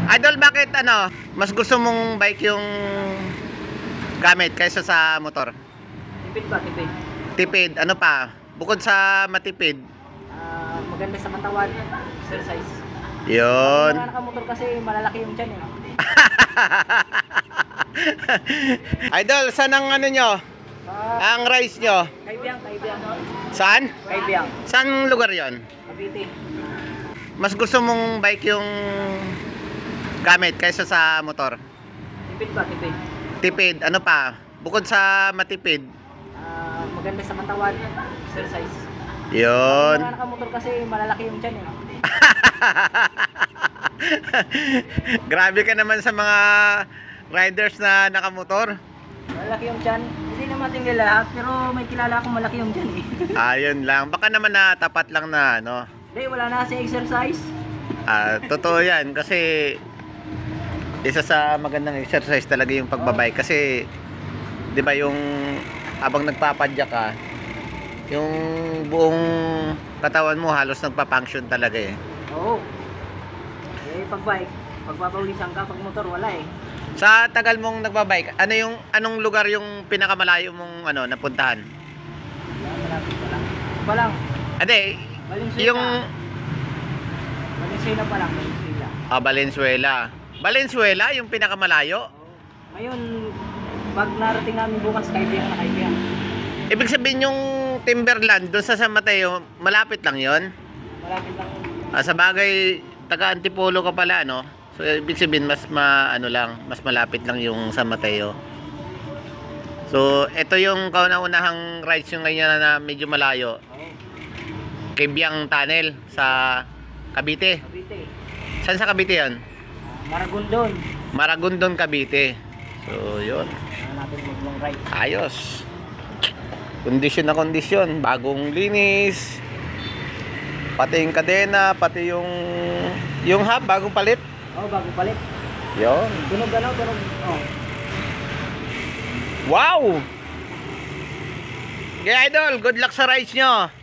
Idol, bakit mas gusto mong bike yung gamit kaysa sa motor? Tipid ba? Tipid. Tipid, ano pa? Bukod sa matipid. Maganda sa katawan. Exercise. Yun. Mga nakamotor kasi malalaki yung tiyan eh. Idol, saan ang nyo? Ang rice nyo? Kaibiyang. Saan? Kaibiyang. Saan lugar yon? Cavite. Mas gusto mong bike yung gamit kaysa sa motor? Tipid ba? Tipid. Tipid, ano pa? Bukod sa matipid. Maganda sa katawan. Exercise. Yun. Mga nakamotor kasi malalaki yung tiyan eh. Grabe ka naman sa mga riders na nakamotor. Malaki yung tiyan. Hindi naman tingin lahat, pero may kilala akong malaki yung tiyan eh. Ayun lang. Baka naman na tapat lang na Hindi, wala na kasi exercise. Totoo yan kasi isa sa magandang exercise talaga yung pagbabike kasi 'di ba yung habang nagpapadyak ka yung buong katawan mo halos nagpa-function talaga eh. Oo. Pag-bike, pagpapawisan ka, pag motor wala eh. Sa tagal mong nagbabike, anong lugar yung pinakamalayo mong napuntahan? Malapit pa lang. Pa lang. Ade, Valenzuela. yung Valenzuela pa lang, Valenzuela. Valenzuela. Valenzuela yung pinakamalayo? Ngayon, pag narating namin bukas, Kaibiyang na Kaibiyang. Ibig sabihin yung Timberland doon sa San Mateo, malapit lang 'yon. Malapit lang. Sa bagay, taga Antipolo ka pala, no? So ibig sabihin mas mas malapit lang yung San Mateo. So ito yung kauna-unahang rides yung ganyan na medyo malayo. Kaibiyang Tunnel sa Cavite. Cavite. Saan sa Cavite 'yan? Maragondon. Maragondon, Cavite. So 'yun. Natin mag-long ride. Ayos. Kondisyon na kondisyon, bagong linis. Pati yung kadena, pati yung hub, bagong palit. Oh, bagong palit. Yun. Tunog. Oh. Wow! Okay, idol, good luck sa rides nyo.